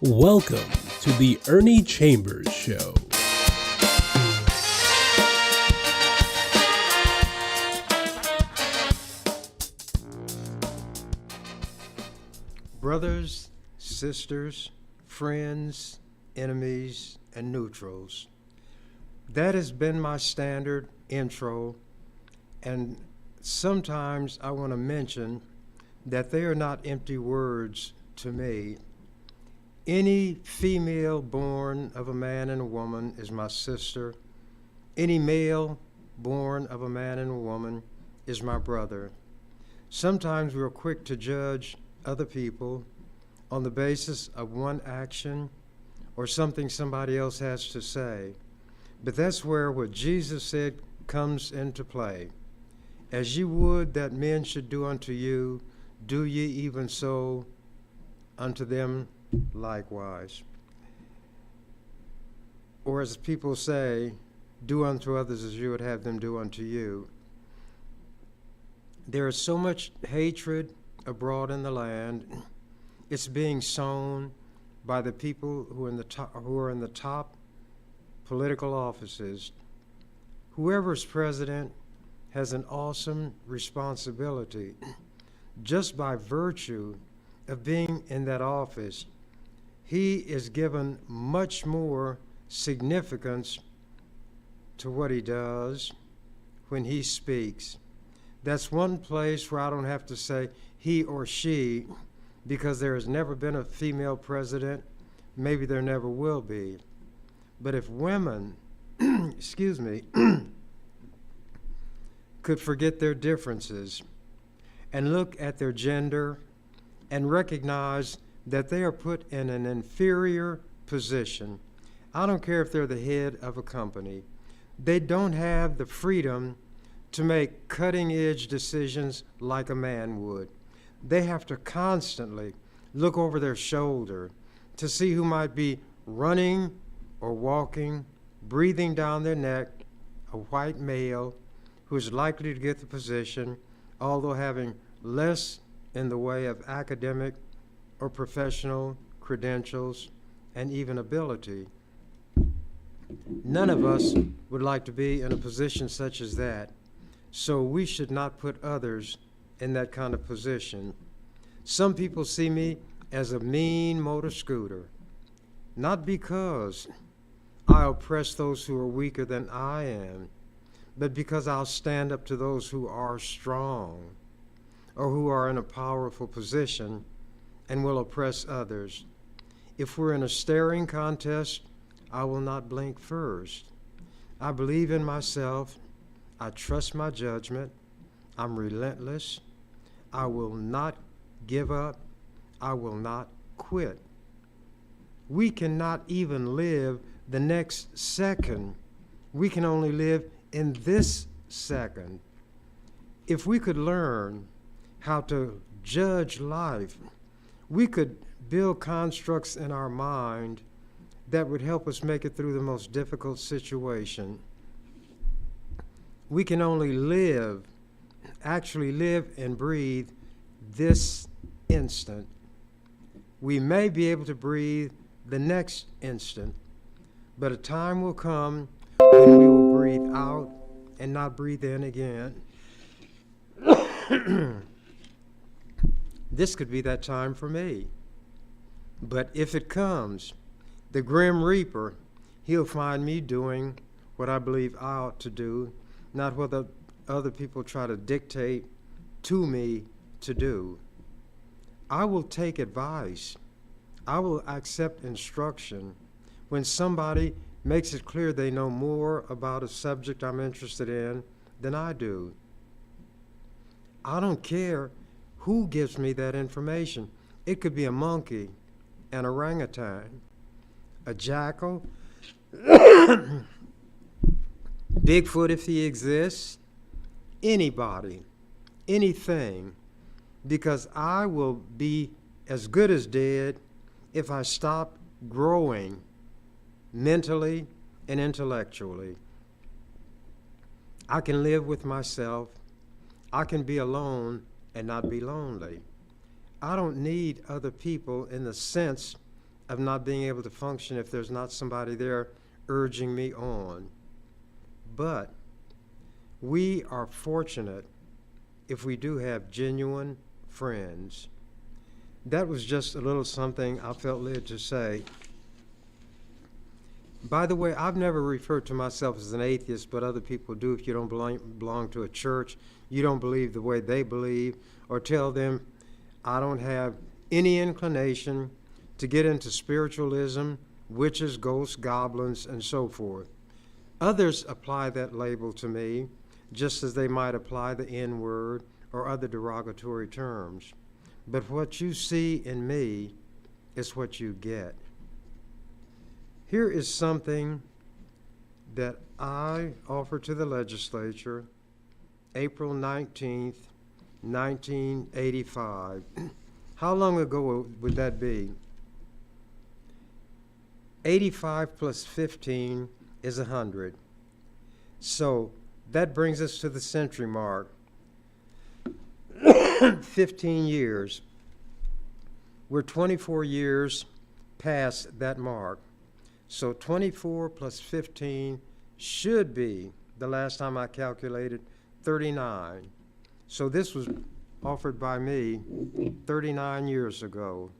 Welcome to the Ernie Chambers Show. Brothers, sisters, friends, enemies, and neutrals. That has been my standard intro, and sometimes I want to mention that they are not empty words to me. Any female born of a man and a woman is my sister. Any male born of a man and a woman is my brother. Sometimes we're quick to judge other people on the basis of one action or something somebody else has to say. But that's where what Jesus said comes into play. As ye would that men should do unto you, do ye even so unto them likewise. Or as people say, do unto others as you would have them do unto you. There is so much hatred abroad in the land. It's being sown by the people who are in the top political offices. Whoever's president has an awesome responsibility. Just by virtue of being in that office, he is given much more significance to what he does when he speaks. That's one place where I don't have to say he or she, because there has never been a female president. Maybe there never will be. But if women, could forget their differences and look at their gender and recognize that they are put in an inferior position. I don't care if they're the head of a company. They don't have the freedom to make cutting-edge decisions like a man would. They have to constantly look over their shoulder to see who might be running or walking, breathing down their neck, a white male who is likely to get the position, although having less in the way of academic or professional credentials and even ability. None of us would like to be in a position such as that, so we should not put others in that kind of position. Some people see me as a mean motor scooter, not because I oppress those who are weaker than I am, but because I'll stand up to those who are strong or who are in a powerful position and will oppress others. If we're in a staring contest, I will not blink first. I believe in myself. I trust my judgment. I'm relentless. I will not give up. I will not quit. We cannot even live the next second. We can only live in this second. If we could learn how to judge life, we could build constructs in our mind that would help us make it through the most difficult situation. We can only actually live and breathe this instant. We may be able to breathe the next instant, but a time will come when we will breathe out and not breathe in again. This could be that time for me. But if it comes, the Grim Reaper, he'll find me doing what I believe I ought to do, not what the other people try to dictate to me to do. I will take advice. I will accept instruction when somebody makes it clear they know more about a subject I'm interested in than I do. I don't care who gives me that information. It could be a monkey, an orangutan, a jackal, Bigfoot if he exists, anybody, anything, because I will be as good as dead if I stop growing mentally and intellectually. I can live with myself. I can be alone and not be lonely. I don't need other people in the sense of not being able to function if there's not somebody there urging me on. But we are fortunate if we do have genuine friends. That was just a little something I felt led to say. By the way, I've never referred to myself as an atheist, but other people do. If you don't belong to a church, you don't believe the way they believe, or tell them, I don't have any inclination to get into spiritualism, witches, ghosts, goblins, and so forth. Others apply that label to me, just as they might apply the N-word or other derogatory terms. But what you see in me is what you get. Here is something that I offered to the legislature April 19th, 1985. How long ago would that be? 85 plus 15 is 100. So that brings us to the century mark. 15 years. We're 24 years past that mark. So 24 plus 15 should be, the last time I calculated, 39. So this was offered by me 39 years ago.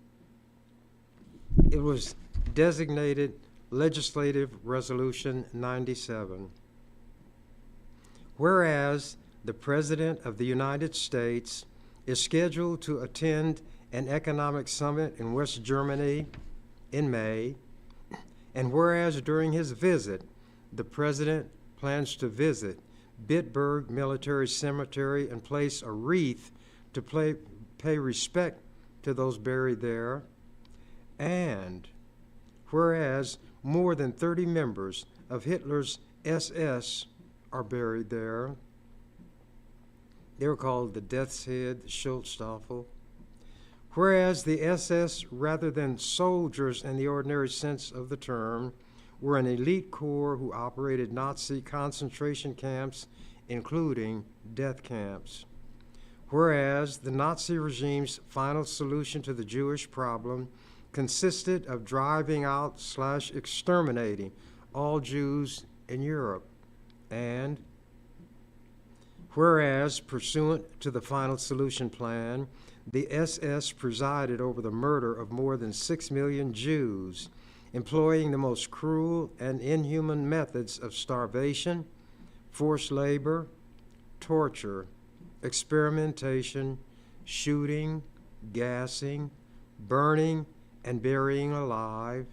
It was designated Legislative Resolution 97. Whereas the President of the United States is scheduled to attend an economic summit in West Germany in May, and whereas during his visit, the President plans to visit Bitburg Military Cemetery and place a wreath to pay respect to those buried there, and whereas more than 30 members of Hitler's SS are buried there. They were called the Death's Head, the Schutzstaffel. Whereas the SS, rather than soldiers in the ordinary sense of the term, were an elite corps who operated Nazi concentration camps, including death camps. Whereas the Nazi regime's final solution to the Jewish problem consisted of driving out/exterminating all Jews in Europe. And whereas, pursuant to the final solution plan, the SS presided over the murder of more than 6 million Jews, employing the most cruel and inhuman methods of starvation, forced labor, torture, experimentation, shooting, gassing, burning, and burying alive.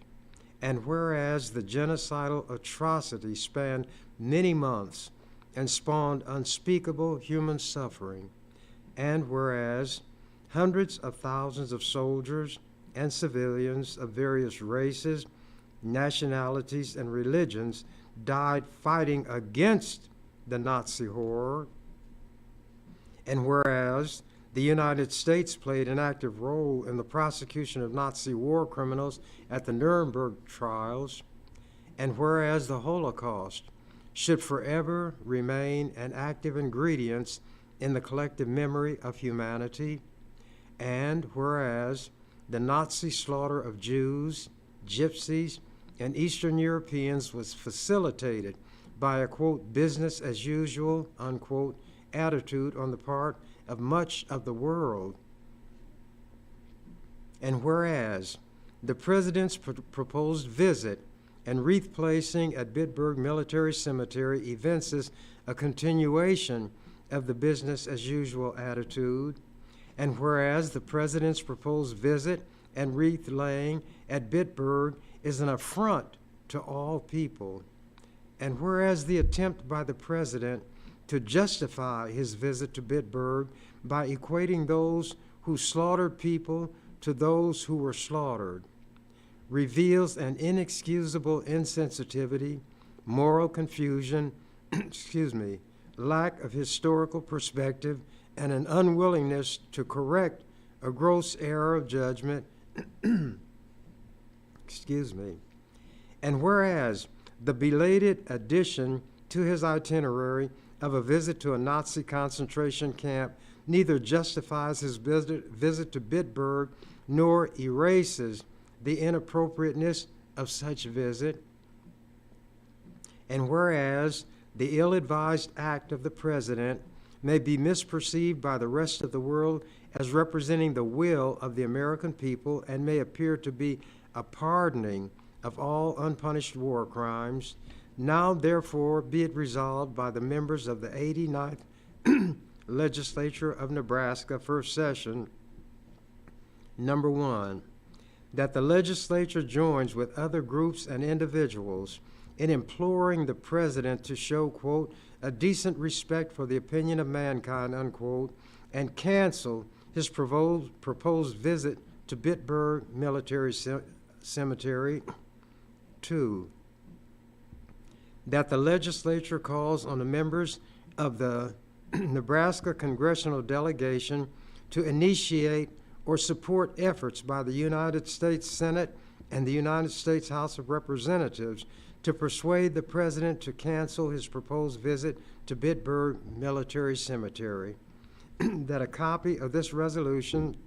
And whereas the genocidal atrocity spanned many months and spawned unspeakable human suffering, and whereas hundreds of thousands of soldiers and civilians of various races, nationalities, and religions died fighting against the Nazi horror, and whereas the United States played an active role in the prosecution of Nazi war criminals at the Nuremberg trials, and whereas the Holocaust should forever remain an active ingredient in the collective memory of humanity, and whereas the Nazi slaughter of Jews, Gypsies, and Eastern Europeans was facilitated by a, quote, business as usual, unquote, attitude on the part of much of the world. And whereas the President's proposed visit and wreath placing at Bitburg Military Cemetery evinces a continuation of the business as usual attitude, and whereas the President's proposed visit and wreath laying at Bitburg is an affront to all people, and whereas the attempt by the President to justify his visit to Bitburg by equating those who slaughtered people to those who were slaughtered reveals an inexcusable insensitivity, moral confusion, lack of historical perspective, and an unwillingness to correct a gross error of judgment, And whereas the belated addition to his itinerary of a visit to a Nazi concentration camp neither justifies his visit to Bitburg nor erases the inappropriateness of such visit, and whereas the ill-advised act of the President may be misperceived by the rest of the world as representing the will of the American people and may appear to be a pardoning of all unpunished war crimes, now therefore be it resolved by the members of the 89th Legislature of Nebraska, first session, number 1, that the legislature joins with other groups and individuals in imploring the President to show, quote, a decent respect for the opinion of mankind, unquote, and cancel his proposed visit to Bitburg Military Cemetery. 2, that the legislature calls on the members of the Nebraska congressional delegation to initiate or support efforts by the United States Senate and the United States House of Representatives to persuade the President to cancel his proposed visit to Bitburg Military Cemetery, that a copy of this resolution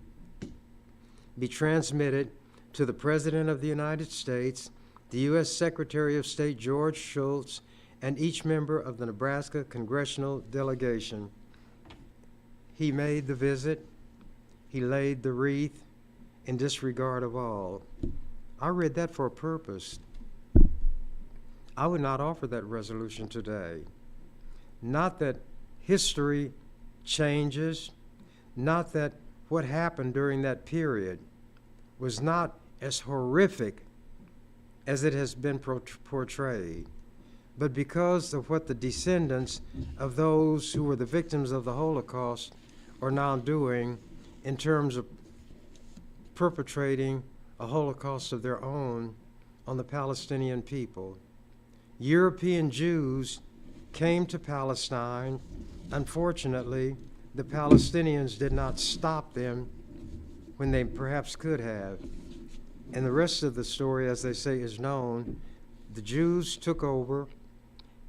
be transmitted to the President of the United States, the U.S. Secretary of State George Shultz, and each member of the Nebraska congressional delegation. He made the visit. He laid the wreath in disregard of all. I read that for a purpose. I would not offer that resolution today. Not that history changes, not that what happened during that period was not as horrific as it has been portrayed, but because of what the descendants of those who were the victims of the Holocaust are now doing in terms of perpetrating a Holocaust of their own on the Palestinian people. European Jews came to Palestine. Unfortunately, the Palestinians did not stop them when they perhaps could have. And the rest of the story, as they say, is known. The Jews took over.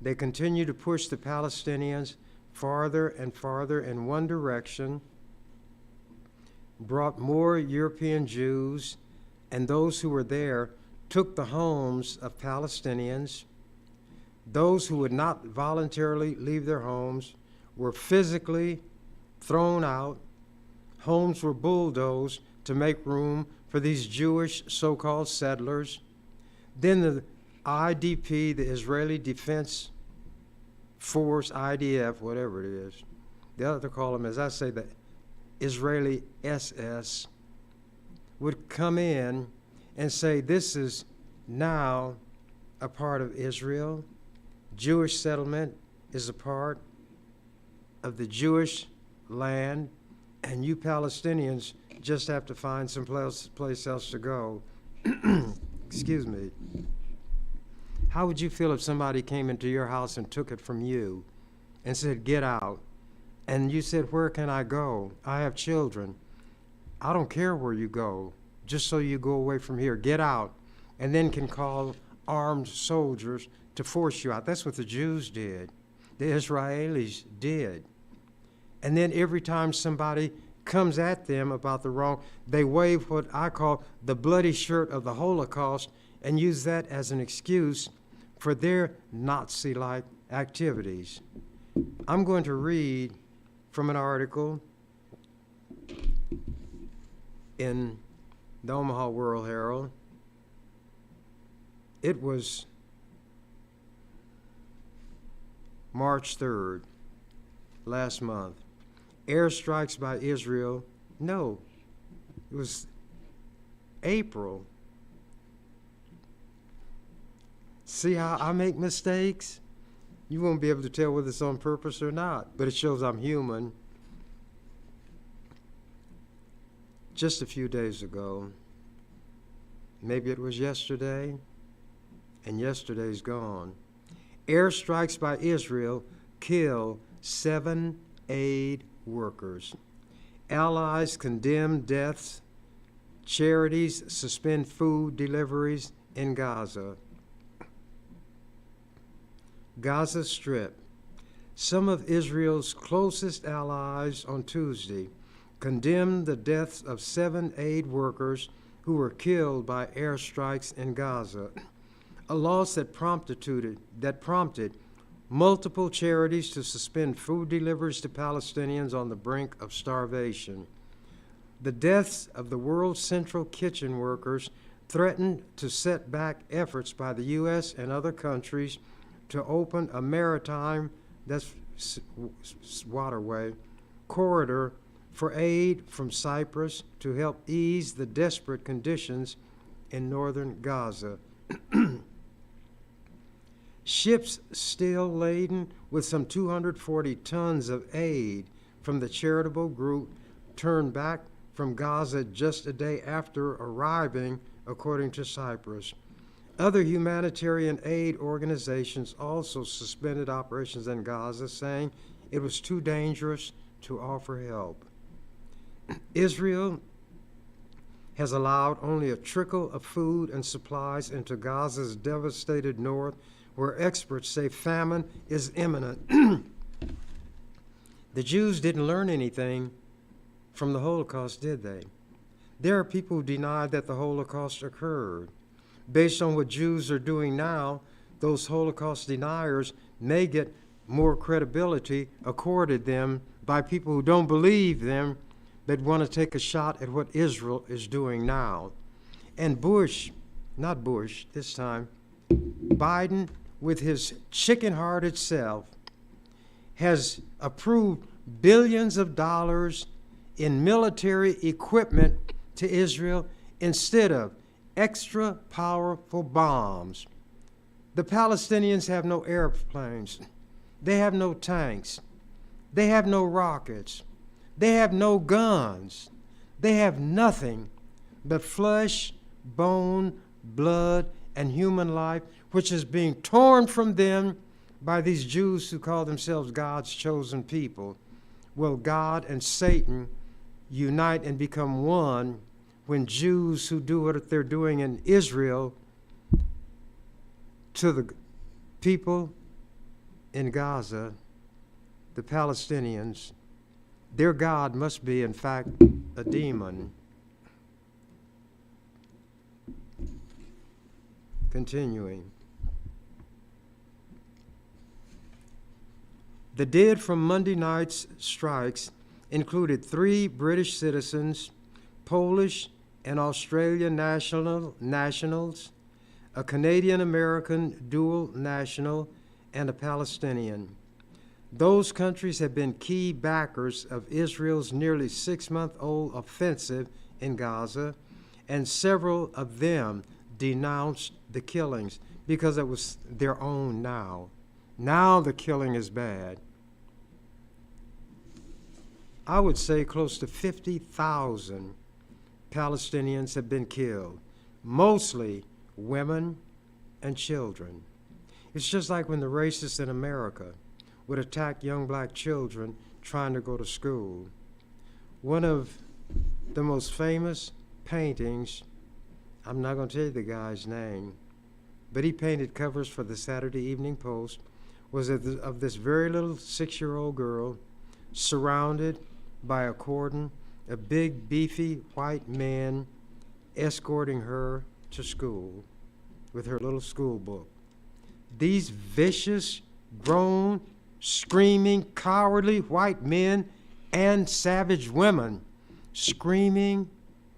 They continued to push the Palestinians farther and farther in one direction, brought more European Jews, and those who were there took the homes of Palestinians. Those who would not voluntarily leave their homes were physically thrown out. Homes were bulldozed to make room for these Jewish so-called settlers. Then the IDP, the Israeli Defense Force, IDF, whatever it is, the other call them, as I say, the Israeli SS, would come in and say, this is now a part of Israel. Jewish settlement is a part of the Jewish land, and you Palestinians just have to find some place else to go. Excuse me. How would you feel if somebody came into your house and took it from you and said, get out? And you said, where can I go? I have children. I don't care where you go, just so you go away from here. Get out. And then can call armed soldiers to force you out. That's what the Jews did. The Israelis did. And then every time somebody comes at them about the wrong, they wave what I call the bloody shirt of the Holocaust and use that as an excuse for their Nazi-like activities. I'm going to read from an article in the Omaha World Herald. It was March 3rd, last month. Airstrikes by Israel. No, it was April. See how I make mistakes? You won't be able to tell whether it's on purpose or not, but it shows I'm human. Just a few days ago, maybe it was yesterday, and yesterday's gone. Airstrikes by Israel kill 7 aid workers. Allies condemn deaths. Charities suspend food deliveries in Gaza. Gaza Strip. Some of Israel's closest allies on Tuesday condemned the deaths of 7 aid workers who were killed by airstrikes in Gaza, a loss that prompted multiple charities to suspend food deliveries to Palestinians on the brink of starvation. The deaths of the world's central kitchen workers threatened to set back efforts by the U.S. and other countries to open a maritime, that's waterway, corridor for aid from Cyprus to help ease the desperate conditions in northern Gaza. Ships still laden with some 240 tons of aid from the charitable group turned back from Gaza just a day after arriving, according to Cyprus. Other humanitarian aid organizations also suspended operations in Gaza, saying it was too dangerous to offer help. Israel has allowed only a trickle of food and supplies into Gaza's devastated north, where experts say famine is imminent. The Jews didn't learn anything from the Holocaust, did they? There are people who deny that the Holocaust occurred. Based on what Jews are doing now, those Holocaust deniers may get more credibility accorded them by people who don't believe them, but want to take a shot at what Israel is doing now. And Bush, not Bush this time, Biden, with his chicken-hearted self, has approved billions of dollars in military equipment to Israel instead of extra powerful bombs. The Palestinians have no airplanes. They have no tanks. They have no rockets. They have no guns. They have nothing but flesh, bone, blood, and human life, which is being torn from them by these Jews who call themselves God's chosen people. Will God and Satan unite and become one when Jews who do what they're doing in Israel to the people in Gaza, the Palestinians, their God must be, in fact, a demon. Continuing. The dead from Monday night's strikes included 3 British citizens, Polish and Australian nationals, a Canadian-American dual national, and a Palestinian. Those countries have been key backers of Israel's nearly 6-month-old offensive in Gaza, and several of them denounced the killings because it was their own now. Now the killing is bad. I would say close to 50,000 Palestinians have been killed, mostly women and children. It's just like when the racists in America would attack young black children trying to go to school. One of the most famous paintings, I'm not going to tell you the guy's name, but he painted covers for the Saturday Evening Post, was of this very little 6-year-old girl surrounded by a cordon, a big, beefy white man escorting her to school with her little school book. These vicious, grown, screaming, cowardly white men and savage women screaming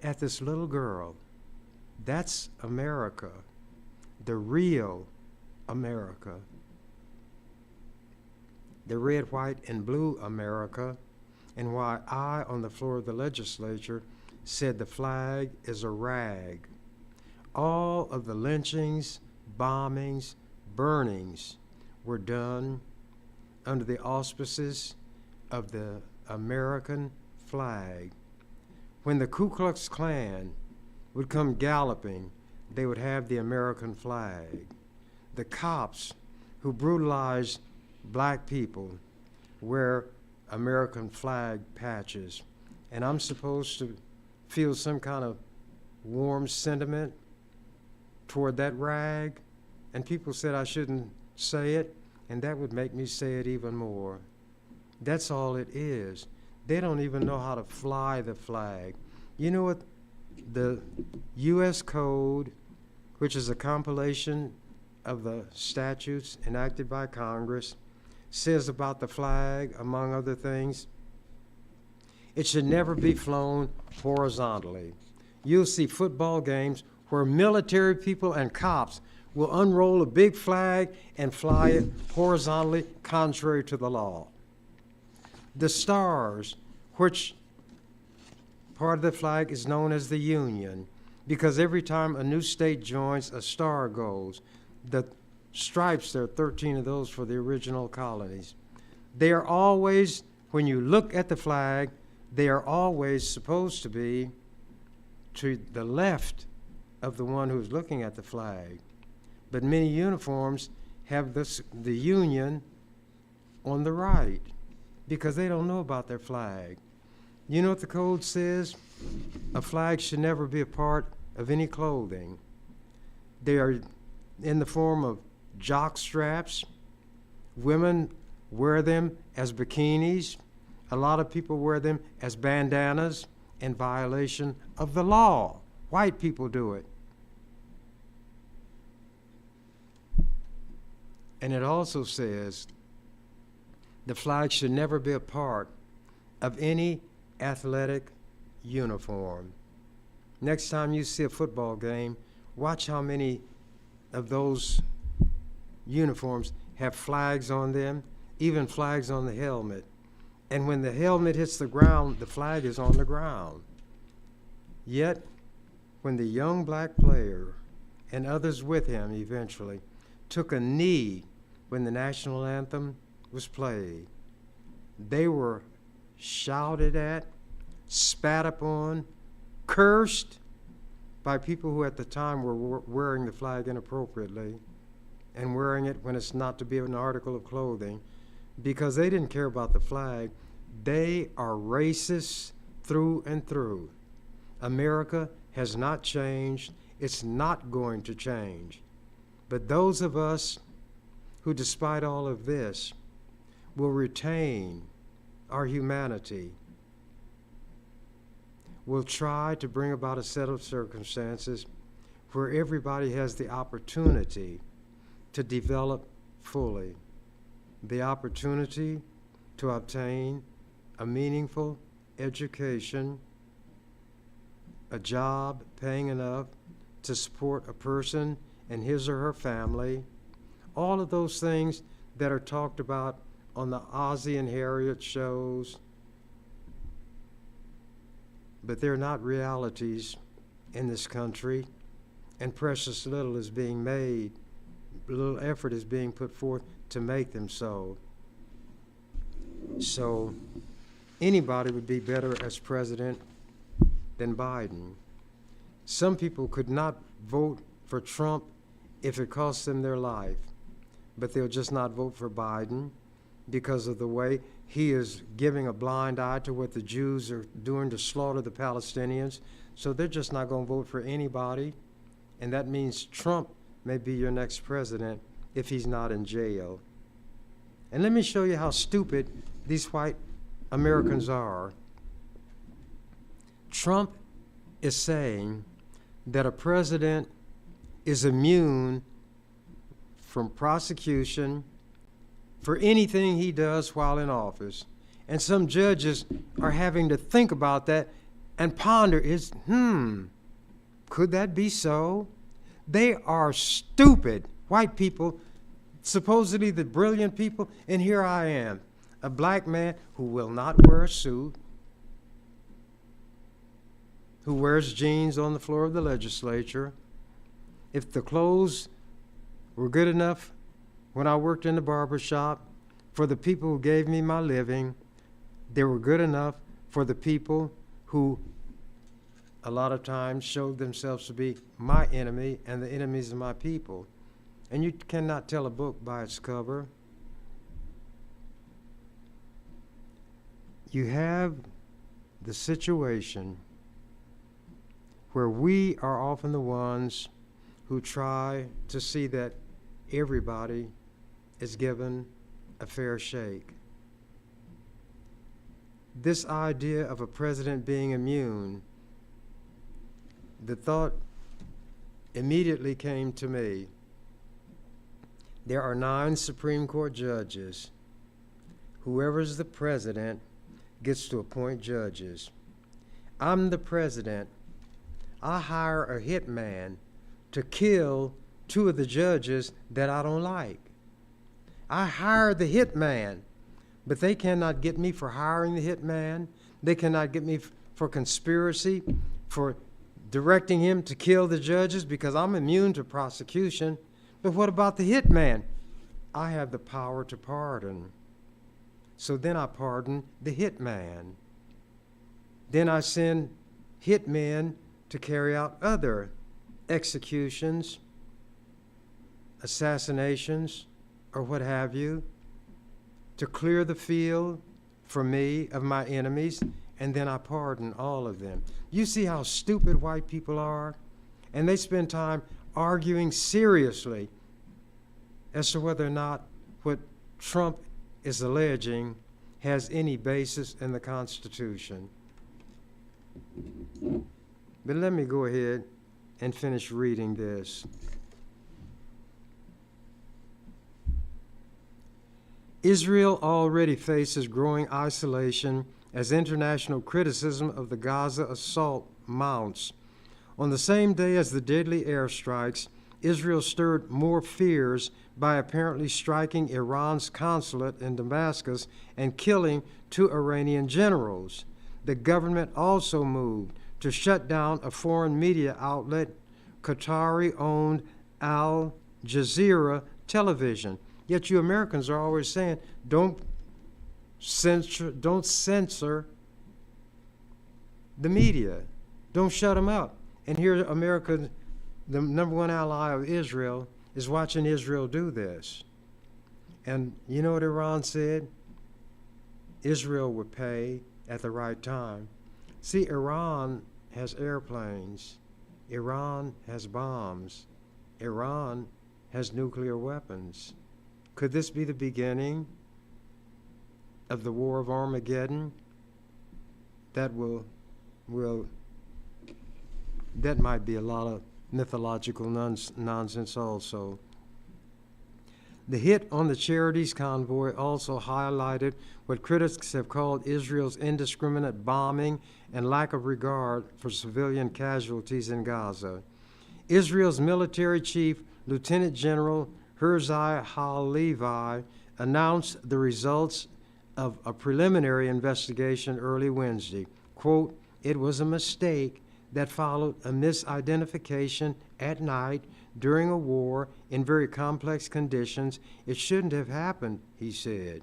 at this little girl. That's America, the real America. The red, white, and blue America, and why I, on the floor of the legislature, said the flag is a rag. All of the lynchings, bombings, burnings were done under the auspices of the American flag. When the Ku Klux Klan would come galloping, they would have the American flag. The cops who brutalized black people wear American flag patches. And I'm supposed to feel some kind of warm sentiment toward that rag, and people said I shouldn't say it, and that would make me say it even more. That's all it is. They don't even know how to fly the flag. You know what The U.S. Code, which is a compilation of the statutes enacted by Congress, says about the flag, among other things, it should never be flown horizontally. You'll see football games where military people and cops will unroll a big flag and fly it horizontally, contrary to the law. The stars, which part of the flag is known as the Union, because every time a new state joins, a star goes. The stripes, there are 13 of those for the original colonies. They are always, when you look at the flag, they are always supposed to be to the left of the one who's looking at the flag. But many uniforms have the Union on the right because they don't know about their flag. You know what the code says? A flag should never be a part of any clothing. They are in the form of jock straps. Women wear them as bikinis. A lot of people wear them as bandanas in violation of the law. White people do it. And it also says the flag should never be a part of any athletic uniform. Next time you see a football game, watch how many of those uniforms have flags on them, even flags on the helmet. And when the helmet hits the ground, the flag is on the ground. Yet, when the young black player and others with him eventually took a knee when the national anthem was played, they were shouted at, spat upon, cursed by people who at the time were wearing the flag inappropriately and wearing it when it's not to be an article of clothing, because they didn't care about the flag. They are racist through and through. America has not changed. It's not going to change. But those of us who, despite all of this, will retain our humanity, will try to bring about a set of circumstances where everybody has the opportunity to develop fully, the opportunity to obtain a meaningful education, a job paying enough to support a person and his or her family, all of those things that are talked about on the Ozzie and Harriet shows, but they're not realities in this country, and precious little is being made, little effort is being put forth to make them so. So anybody would be better as president than Biden. Some people could not vote for Trump if it cost them their life, but they'll just not vote for Biden because of the way he is giving a blind eye to what the Jews are doing to slaughter the Palestinians. So they're just not going to vote for anybody. And that means Trump may be your next president if he's not in jail. And let me show you how stupid these white Americans are. Trump is saying that a president is immune from prosecution for anything he does while in office. And some judges are having to think about that and ponder, could that be so? They are stupid. White people, supposedly the brilliant people, and here I am, a black man who will not wear a suit, who wears jeans on the floor of the legislature. If the clothes were good enough when I worked in the barber shop for the people who gave me my living, they were good enough for the people who a lot of times showed themselves to be my enemy and the enemies of my people. And you cannot tell a book by its cover. You have the situation where we are often the ones who try to see that everybody is given a fair shake. This idea of a president being immune the thought immediately came to me. There are 9 Supreme Court judges. Whoever's the president gets to appoint judges. I'm the president. I hire a hitman to kill 2 of the judges that I don't like. I hire the hitman, but they cannot get me for hiring the hitman. They cannot get me for conspiracy, for directing him to kill the judges, because I'm immune to prosecution. But what about the hitman? I have the power to pardon. So then I pardon the hitman. Then I send hitmen to carry out other executions, assassinations, or what have you, to clear the field for me of my enemies, and then I pardon all of them. You see how stupid white people are? And they spend time arguing seriously as to whether or not what Trump is alleging has any basis in the Constitution. But let me go ahead and finish reading this. Israel already faces growing isolation as international criticism of the Gaza assault mounts. On the same day as the deadly airstrikes, Israel stirred more fears by apparently striking Iran's consulate in Damascus and killing 2 Iranian generals. The government also moved to shut down a foreign media outlet, Qatari-owned Al Jazeera television. Yet you Americans are always saying, don't censor the media. Don't shut them up. And here America, the number 1 ally of Israel, is watching Israel do this. And you know what Iran said? Israel would pay at the right time. See, Iran has airplanes. Iran has bombs. Iran has nuclear weapons. Could this be the beginning of the War of Armageddon? That might be a lot of mythological nonsense also. The hit on the Charities convoy also highlighted what critics have called Israel's indiscriminate bombing and lack of regard for civilian casualties in Gaza. Israel's military chief, Lieutenant General Herzai Halevi, announced the results of a preliminary investigation early Wednesday. Quote, "It was a mistake that followed a misidentification at night during a war in very complex conditions. It shouldn't have happened," he said.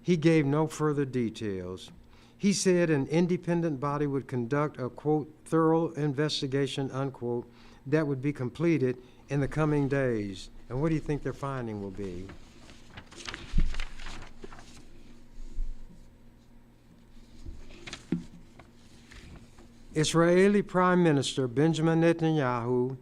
He gave no further details. He said an independent body would conduct a, quote, "thorough investigation," unquote, that would be completed in the coming days. And what do you think their finding will be? Israeli Prime Minister Benjamin Netanyahu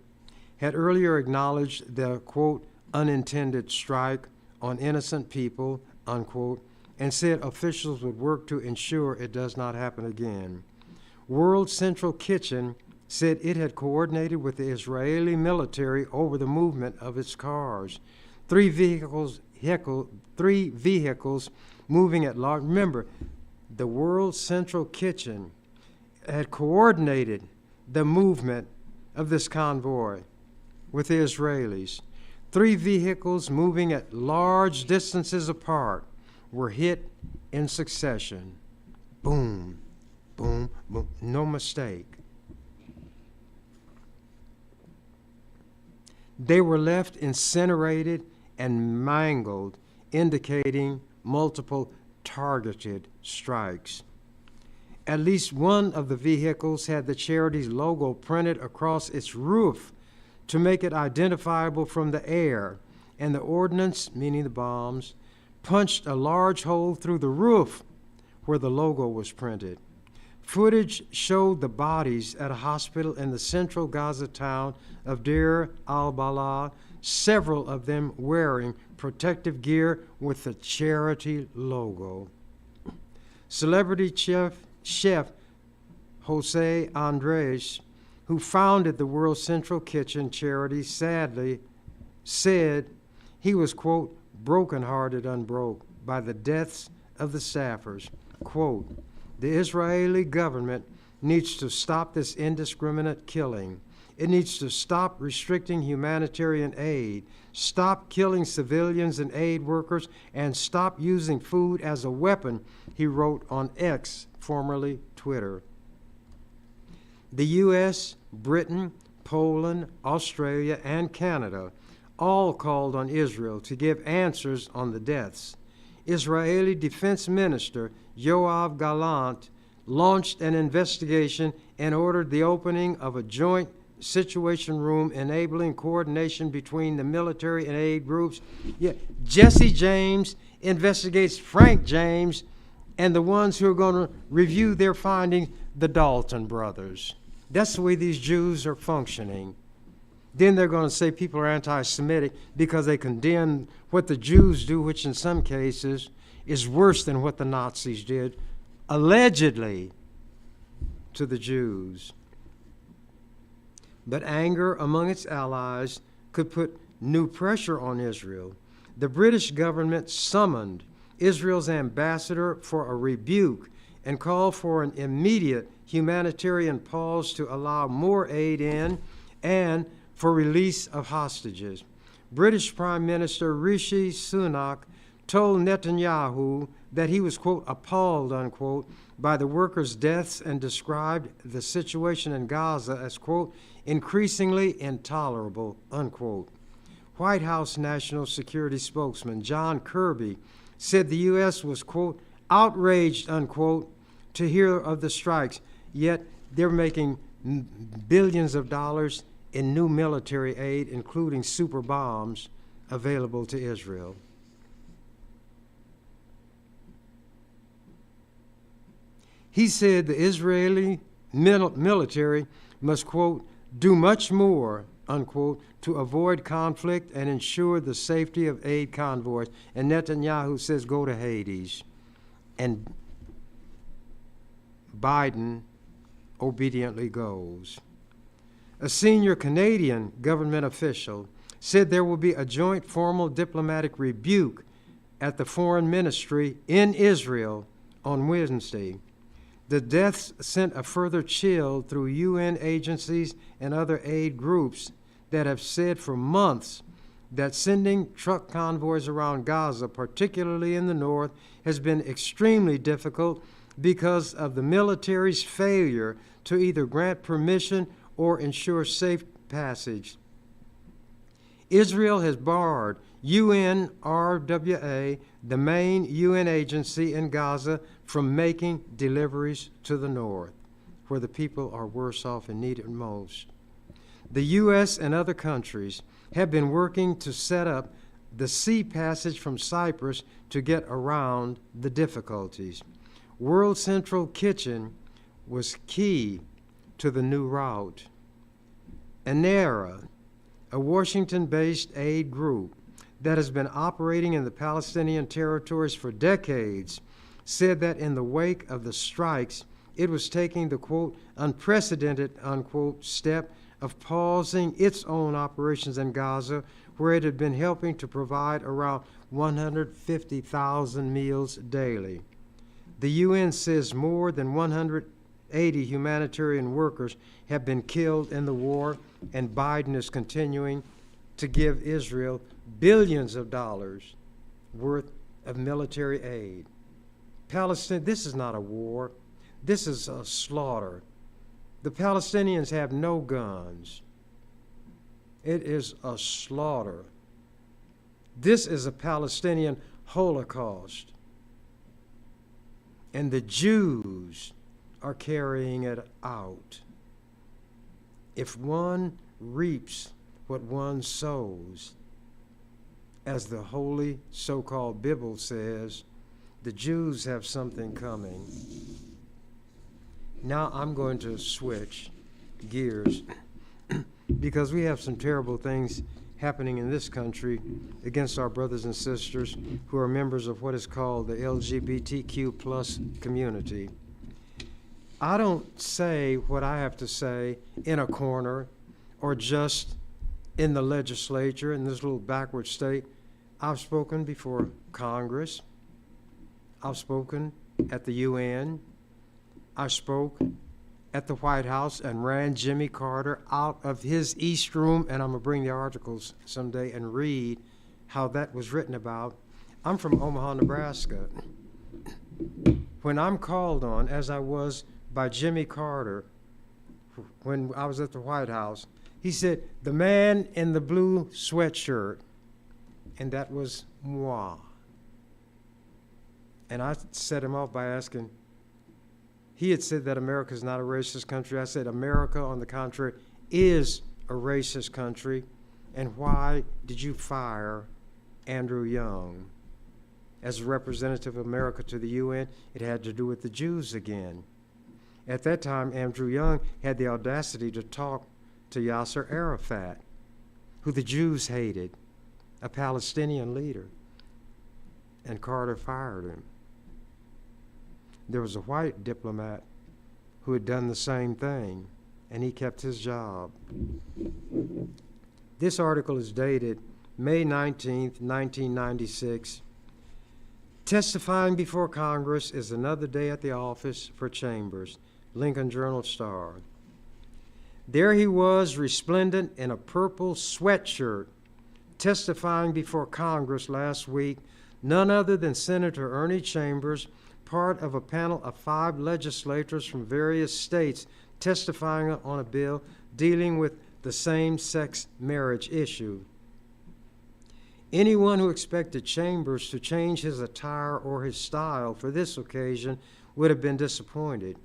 had earlier acknowledged the, quote, "unintended strike on innocent people," unquote, and said officials would work to ensure it does not happen again. World Central Kitchen said it had coordinated with the Israeli military over the movement of its cars. 3 vehicles moving at large. Remember, the World Central Kitchen had coordinated the movement of this convoy with the Israelis. 3 vehicles moving at large distances apart were hit in succession. Boom, boom, boom. No mistake. They were left incinerated and mangled, indicating multiple targeted strikes. At least one of the vehicles had the charity's logo printed across its roof to make it identifiable from the air, and the ordnance, meaning the bombs, punched a large hole through the roof where the logo was printed. Footage showed the bodies at a hospital in the central Gaza town of Deir al-Balah, several of them wearing protective gear with the charity logo. Celebrity chef Jose Andres, who founded the World Central Kitchen charity, sadly said he was, quote, brokenhearted, unbroke by the deaths of the staffers. Quote, the Israeli government needs to stop this indiscriminate killing. It needs to stop restricting humanitarian aid, stop killing civilians and aid workers, and stop using food as a weapon, he wrote on X, formerly Twitter. The U.S., Britain, Poland, Australia, and Canada all called on Israel to give answers on the deaths. Israeli Defense Minister Yoav Gallant launched an investigation and ordered the opening of a joint situation room enabling coordination between the military and aid groups. Yeah, Jesse James investigates Frank James, and the ones who are going to review their findings, the Dalton brothers. That's the way these Jews are functioning. Then they're going to say people are anti-Semitic because they condemn what the Jews do, which in some cases is worse than what the Nazis did, allegedly, to the Jews. But anger among its allies could put new pressure on Israel. The British government summoned Israel's ambassador for a rebuke and called for an immediate humanitarian pause to allow more aid in and for release of hostages. British Prime Minister Rishi Sunak told Netanyahu that he was, quote, appalled, unquote, by the workers' deaths and described the situation in Gaza as, quote, increasingly intolerable, unquote. White House National Security spokesman John Kirby said the U.S. was, quote, outraged, unquote, to hear of the strikes, yet they're making billions of dollars in new military aid, including super bombs, available to Israel. He said the Israeli military must, quote, do much more, unquote, to avoid conflict and ensure the safety of aid convoys. And Netanyahu says, go to Hades. And Biden obediently goes. A senior Canadian government official said there will be a joint formal diplomatic rebuke at the foreign ministry in Israel on Wednesday. The deaths sent a further chill through UN agencies and other aid groups that have said for months that sending truck convoys around Gaza, particularly in the north, has been extremely difficult because of the military's failure to either grant permission or ensure safe passage. Israel has barred UNRWA, the main UN agency in Gaza, from making deliveries to the north, where the people are worse off and need it most. The U.S. and other countries have been working to set up the sea passage from Cyprus to get around the difficulties. World Central Kitchen was key to the new route. ANERA, a Washington-based aid group that has been operating in the Palestinian territories for decades, said that in the wake of the strikes, it was taking the, quote, unprecedented, unquote, step of pausing its own operations in Gaza, where it had been helping to provide around 150,000 meals daily. The UN says more than 180 humanitarian workers have been killed in the war, and Biden is continuing to give Israel billions of dollars worth of military aid. Palestine, this is not a war. This is a slaughter. The Palestinians have no guns. It is a slaughter. This is a Palestinian Holocaust. And the Jews are carrying it out. If one reaps what one sows, as the holy so-called Bible says, the Jews have something coming. Now I'm going to switch gears because we have some terrible things happening in this country against our brothers and sisters who are members of what is called the LGBTQ plus community. I don't say what I have to say in a corner or just in the legislature in this little backward state. I've spoken before Congress. I've spoken at the UN. I spoke at the White House and ran Jimmy Carter out of his East Room, and I'm going to bring the articles someday and read how that was written about. I'm from Omaha, Nebraska. When I'm called on, as I was by Jimmy Carter when I was at the White House, he said, "The man in the blue sweatshirt," and that was moi. And I set him off by asking, he had said that America is not a racist country. I said, America, on the contrary, is a racist country. And why did you fire Andrew Young as a representative of America to the UN? It had to do with the Jews again. At that time, Andrew Young had the audacity to talk to Yasser Arafat, who the Jews hated, a Palestinian leader. And Carter fired him. There was a white diplomat who had done the same thing, and he kept his job. This article is dated May 19th, 1996. Testifying before Congress is another day at the office for Chambers. Lincoln Journal-Star. There he was, resplendent in a purple sweatshirt, testifying before Congress last week, none other than Senator Ernie Chambers, part of a panel of 5 legislators from various states testifying on a bill dealing with the same-sex marriage issue. Anyone who expected Chambers to change his attire or his style for this occasion would have been disappointed.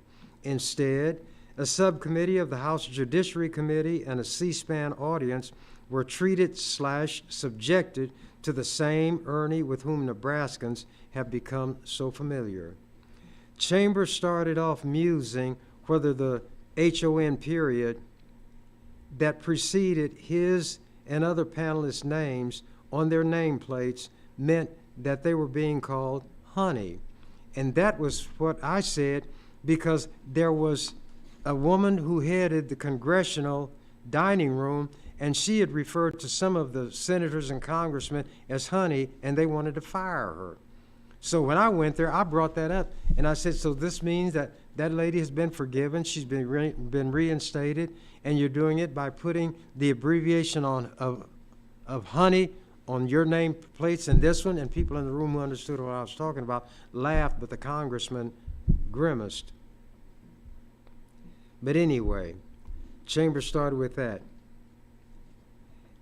Instead, a subcommittee of the House Judiciary Committee and a C-SPAN audience were treated/subjected to the same Ernie with whom Nebraskans have become so familiar. Chambers started off musing whether the HON period that preceded his and other panelists' names on their nameplates meant that they were being called honey. And that was what I said, because there was a woman who headed the congressional dining room, and she had referred to some of the senators and congressmen as honey, and they wanted to fire her. So when I went there, I brought that up, and I said, so this means that that lady has been forgiven, she's been reinstated, and you're doing it by putting the abbreviation of honey on your name plates and this one, and people in the room who understood what I was talking about laughed, but the congressman grimaced. But anyway, Chambers started with that.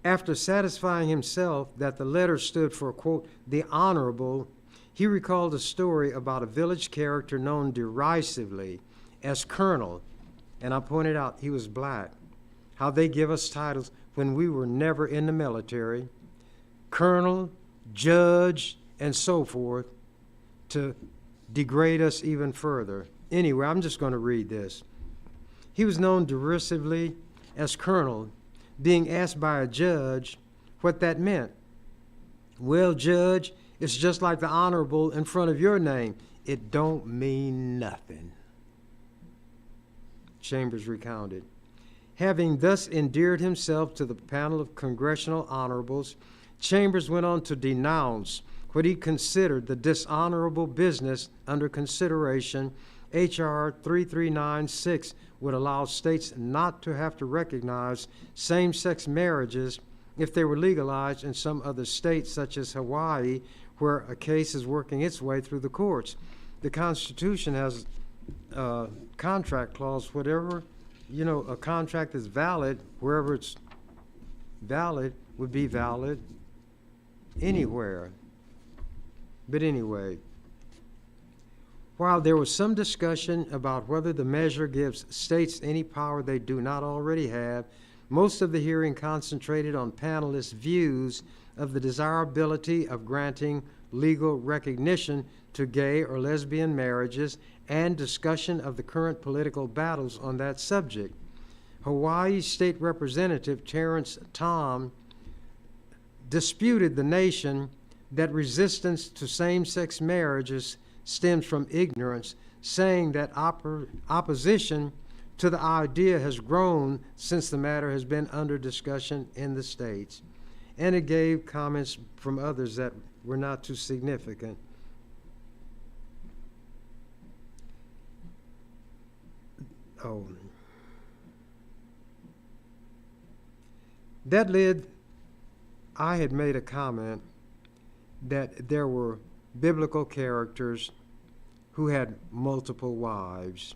After satisfying himself that the letter stood for, quote, the honorable, he recalled a story about a village character known derisively as Colonel, and I pointed out he was black, how they give us titles when we were never in the military, Colonel, Judge, and so forth, to degrade us even further. Anyway, I'm just going to read this. He was known derisively as Colonel, being asked by a judge what that meant. Well, Judge, it's just like the honorable in front of your name. It don't mean nothing. Chambers recounted. Having thus endeared himself to the panel of congressional honorables, Chambers went on to denounce what he considered the dishonorable business under consideration. H.R. 3396 would allow states not to have to recognize same-sex marriages if they were legalized in some other states, such as Hawaii, where a case is working its way through the courts. The Constitution has a contract clause, whatever, a contract is valid, wherever it's valid would be valid anywhere. But anyway, while there was some discussion about whether the measure gives states any power they do not already have, most of the hearing concentrated on panelists' views of the desirability of granting legal recognition to gay or lesbian marriages and discussion of the current political battles on that subject. Hawaii State Representative Terrence Tom disputed the nation that resistance to same-sex marriages stems from ignorance, saying that opposition to the idea has grown since the matter has been under discussion in the states. And it gave comments from others that were not too significant. Oh. That led, I had made a comment that there were biblical characters who had multiple wives.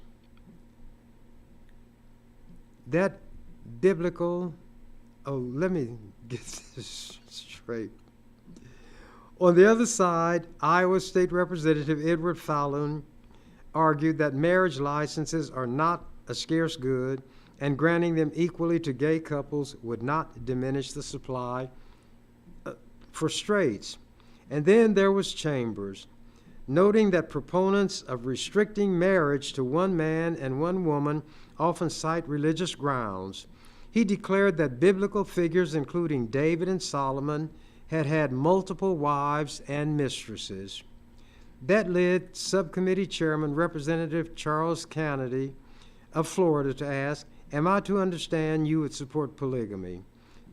That biblical, let me get this straight. On the other side, Iowa State Representative Edward Fallon argued that marriage licenses are not a scarce good, and granting them equally to gay couples would not diminish the supply for straights. And then there was Chambers, noting that proponents of restricting marriage to one man and one woman often cite religious grounds. He declared that biblical figures, including David and Solomon, had had multiple wives and mistresses. That led Subcommittee Chairman Representative Charles Kennedy of Florida to ask, "Am I to understand you would support polygamy?"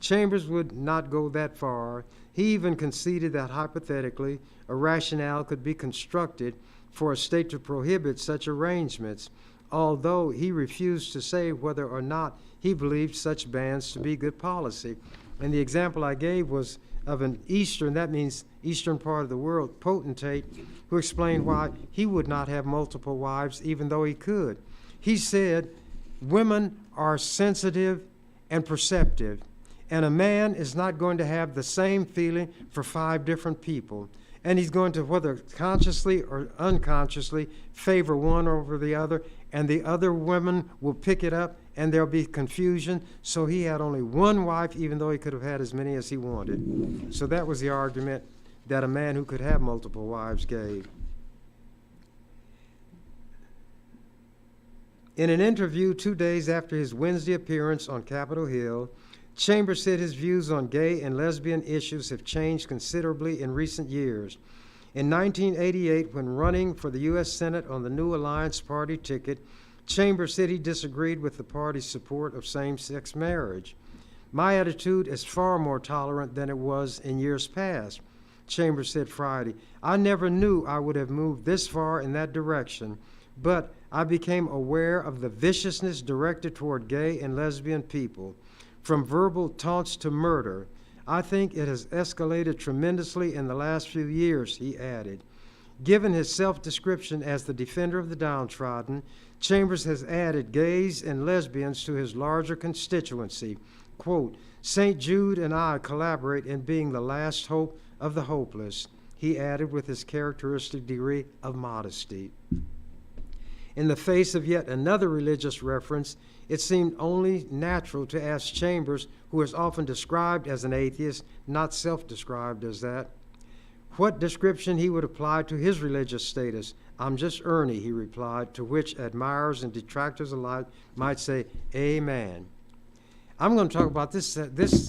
Chambers would not go that far. He even conceded that hypothetically a rationale could be constructed for a state to prohibit such arrangements, although he refused to say whether or not he believed such bans to be good policy. And the example I gave was of an Eastern, that means Eastern part of the world, potentate, who explained why he would not have multiple wives even though he could. He said, women are sensitive and perceptive, and a man is not going to have the same feeling for 5 different people. And he's going to, whether consciously or unconsciously, favor one over the other, and the other women will pick it up, and there'll be confusion. So he had only one wife, even though he could have had as many as he wanted. So that was the argument that a man who could have multiple wives gave. In an interview 2 days after his Wednesday appearance on Capitol Hill, Chambers said his views on gay and lesbian issues have changed considerably in recent years. In 1988, when running for the U.S. Senate on the New Alliance Party ticket, Chambers said he disagreed with the party's support of same-sex marriage. "My attitude is far more tolerant than it was in years past," Chambers said Friday. "I never knew I would have moved this far in that direction, but I became aware of the viciousness directed toward gay and lesbian people, from verbal taunts to murder. I think it has escalated tremendously in the last few years," he added. Given his self-description as the defender of the downtrodden, Chambers has added gays and lesbians to his larger constituency. Quote, "St. Jude and I collaborate in being the last hope of the hopeless," he added with his characteristic degree of modesty. In the face of yet another religious reference, it seemed only natural to ask Chambers, who is often described as an atheist, not self-described as that, what description he would apply to his religious status. "I'm just Ernie," he replied, to which admirers and detractors alike might say, "Amen." I'm going to talk about this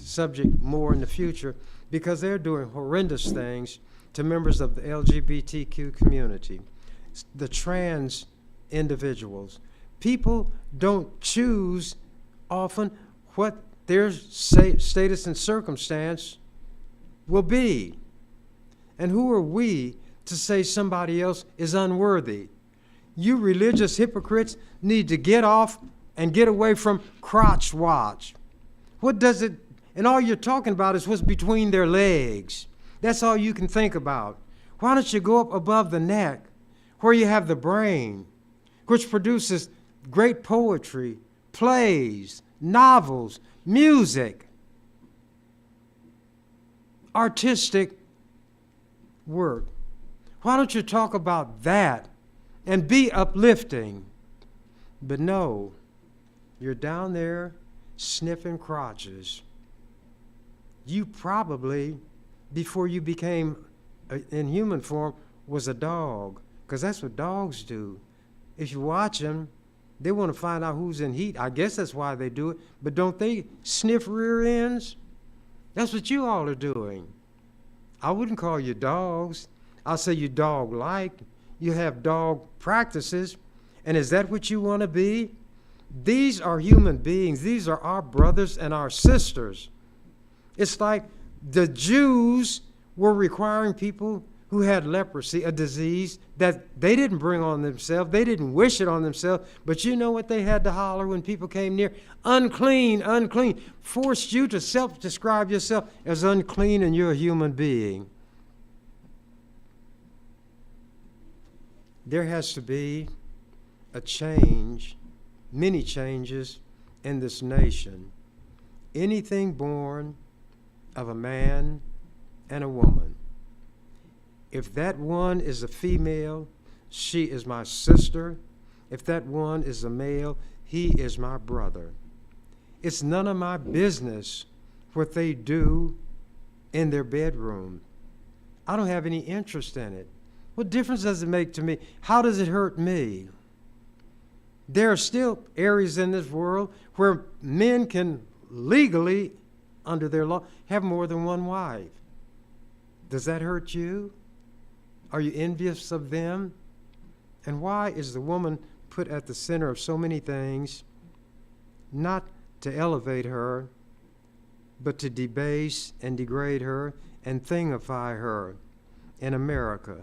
subject more in the future because they're doing horrendous things to members of the LGBTQ community, the trans individuals. People don't choose often what their status and circumstance will be. And who are we to say somebody else is unworthy? You religious hypocrites need to get off and get away from crotch watch. What does it, and all you're talking about is what's between their legs. That's all you can think about. Why don't you go up above the neck where you have the brain, which produces great poetry, plays, novels, music, artistic work. Why don't you talk about that and be uplifting? But no, you're down there sniffing crotches. You probably, before you became in human form, was a dog, because that's what dogs do. If you watch them, they want to find out who's in heat. I guess that's why they do it. But don't they sniff rear ends? That's what you all are doing. I wouldn't call you dogs. I'll say you dog-like. you have dog practices. And is that what you want to be? These are human beings. These are our brothers and our sisters. It's like the Jews were requiring people who had leprosy, a disease that they didn't bring on themselves. They didn't wish it on themselves. But you know what they had to holler when people came near? Unclean, unclean. Forced you to self-describe yourself as unclean, and you're a human being. There has to be a change, many changes in this nation. Anything born of a man and a woman, if that one is a female, she is my sister. If that one is a male, he is my brother. It's none of my business what they do in their bedroom. I don't have any interest in it. What difference does it make to me? How does it hurt me? There are still areas in this world where men can legally, under their law, have more than one wife. Does that hurt you? Are you envious of them? And why is the woman put at the center of so many things? Not to elevate her, but to debase and degrade her and thingify her. In America,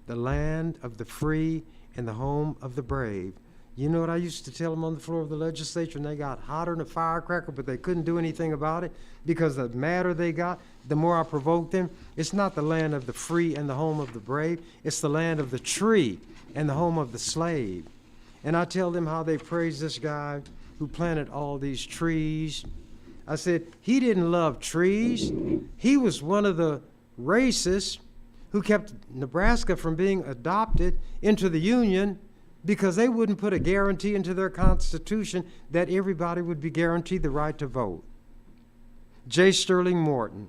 the land of the free and the home of the brave. You know what I used to tell them on the floor of the legislature, and they got hotter than a firecracker, but they couldn't do anything about it because the madder they got, the more I provoked them. It's not the land of the free and the home of the brave. It's the land of the tree and the home of the slave. And I tell them how they praise this guy who planted all these trees. I said, he didn't love trees. He was one of the racists who kept Nebraska from being adopted into the Union because they wouldn't put a guarantee into their Constitution that everybody would be guaranteed the right to vote. J. Sterling Morton.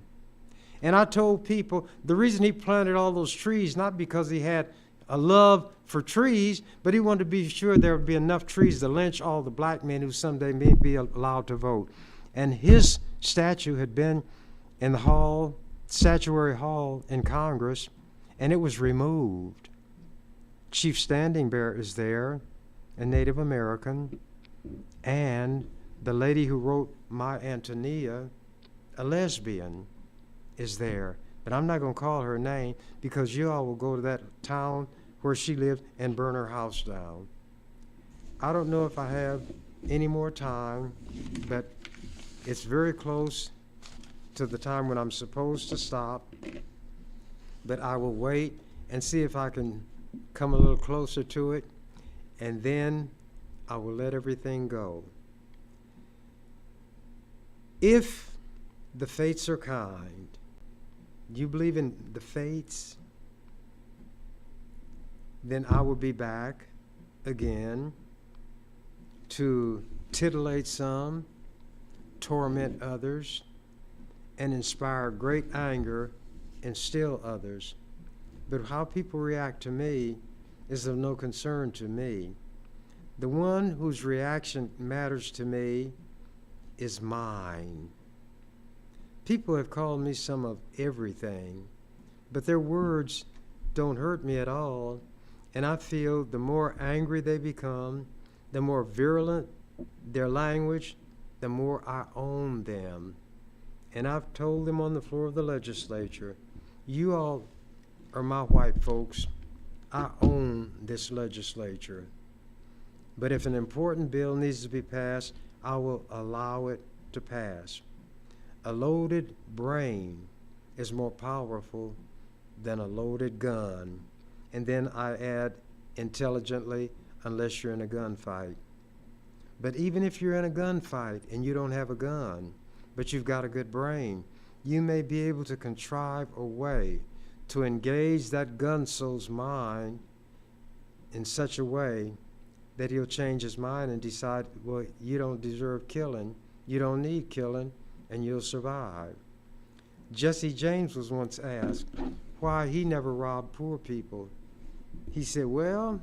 And I told people the reason he planted all those trees, not because he had a love for trees, but he wanted to be sure there would be enough trees to lynch all the black men who someday may be allowed to vote. And his statue had been in the hall, Statuary Hall in Congress, and it was removed. Chief Standing Bearer is there, a Native American, and the lady who wrote My Antonia, a lesbian, is there. But I'm not going to call her name because you all will go to that town where she lived and burn her house down. I don't know if I have any more time, but it's very close to the time when I'm supposed to stop. But I will wait and see if I can come a little closer to it, and then I will let everything go. If the fates are kind, do you believe in the fates? Then I will be back again to titillate some, torment others, and inspire great anger in still others. But how people react to me is of no concern to me. The one whose reaction matters to me is mine. People have called me some of everything, but their words don't hurt me at all. And I feel the more angry they become, the more virulent their language, the more I own them. And I've told them on the floor of the legislature, you all are my white folks. I own this legislature. But if an important bill needs to be passed, I will allow it to pass. A loaded brain is more powerful than a loaded gun. And then I add intelligently, unless you're in a gunfight. But even if you're in a gunfight and you don't have a gun, but you've got a good brain, you may be able to contrive a way to engage that gun soul's mind in such a way that he'll change his mind and decide, well, you don't deserve killing, you don't need killing, and you'll survive. Jesse James was once asked why he never robbed poor people. He said, well,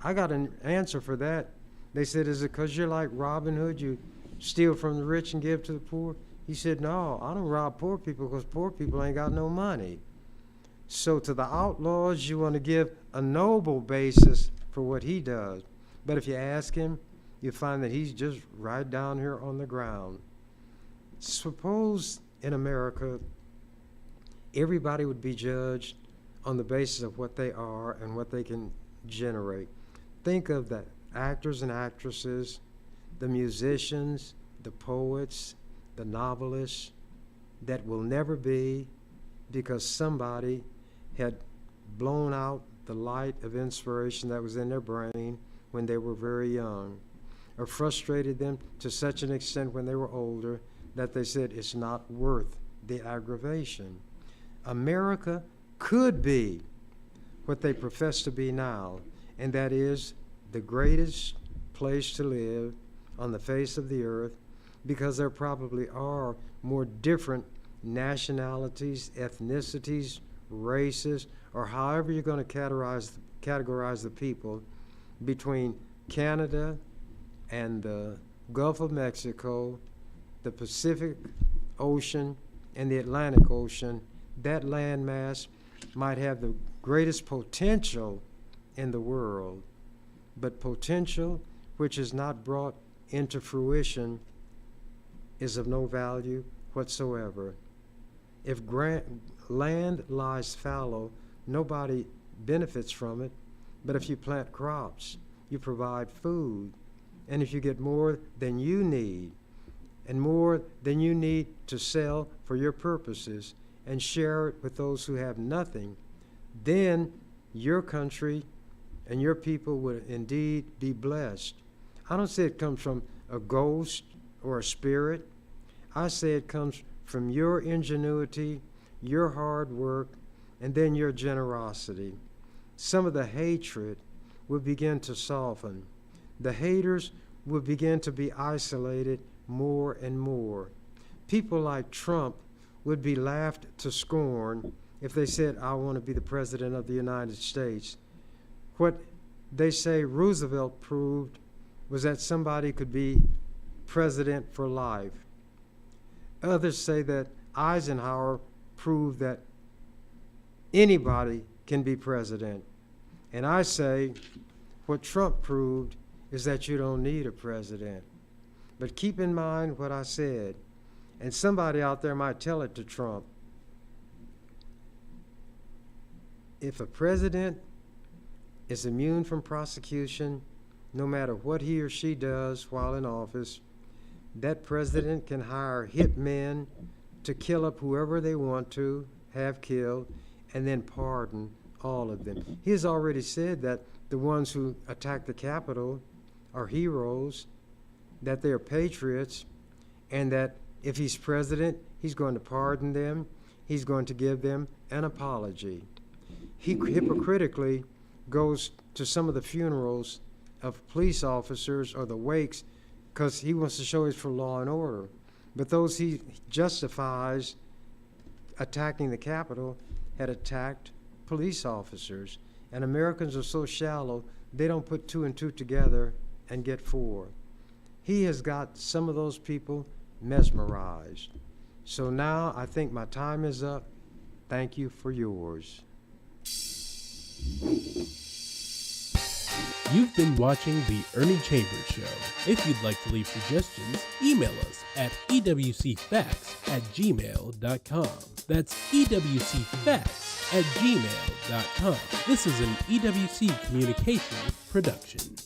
I got an answer for that. They said, is it because you're like Robin Hood, you steal from the rich and give to the poor? He said, no, I don't rob poor people because poor people ain't got no money. So to the outlaws, you want to give a noble basis for what he does. But if you ask him, you find that he's just right down here on the ground. Suppose in America, everybody would be judged on the basis of what they are and what they can generate. Think of the actors and actresses, the musicians, the poets, the novelists that will never be because somebody had blown out the light of inspiration that was in their brain when they were very young, or frustrated them to such an extent when they were older that they said it's not worth the aggravation. America could be what they profess to be now, and that is the greatest place to live on the face of the earth, because there probably are more different nationalities, ethnicities, races, or however you're going to categorize the people between Canada and the Gulf of Mexico, the Pacific Ocean, and the Atlantic Ocean. That landmass might have the greatest potential in the world, but potential which is not brought into fruition is of no value whatsoever. If land lies fallow, nobody benefits from it, but if you plant crops, you provide food, and if you get more than you need, and more than you need to sell for your purposes, and share it with those who have nothing, then your country and your people would indeed be blessed. I don't say it comes from a ghost or a spirit. I say it comes from your ingenuity, your hard work, and then your generosity. Some of the hatred would begin to soften. The haters would begin to be isolated more and more. People like Trump would be laughed to scorn if they said, I want to be the president of the United States. What they say Roosevelt proved was that somebody could be president for life. Others say that Eisenhower proved that anybody can be president. And I say what Trump proved is that you don't need a president. But keep in mind what I said, and somebody out there might tell it to Trump. If a president is immune from prosecution, no matter what he or she does while in office, that president can hire hitmen to kill up whoever they want to have killed and then pardon all of them. He has already said that the ones who attack the Capitol are heroes, that they are patriots, and that if he's president, he's going to pardon them, he's going to give them an apology. He hypocritically goes to some of the funerals of police officers or the wakes because he wants to show he's for law and order. But those he justifies attacking the Capitol had attacked police officers. And Americans are so shallow, they don't put two and two together and get four. He has got some of those people mesmerized. So now I think my time is up. Thank you for yours. You've been watching The Ernie Chambers Show. If you'd like to leave suggestions, email us at ewcfacts@gmail.com. That's ewcfacts@gmail.com. This is an EWC Communication production.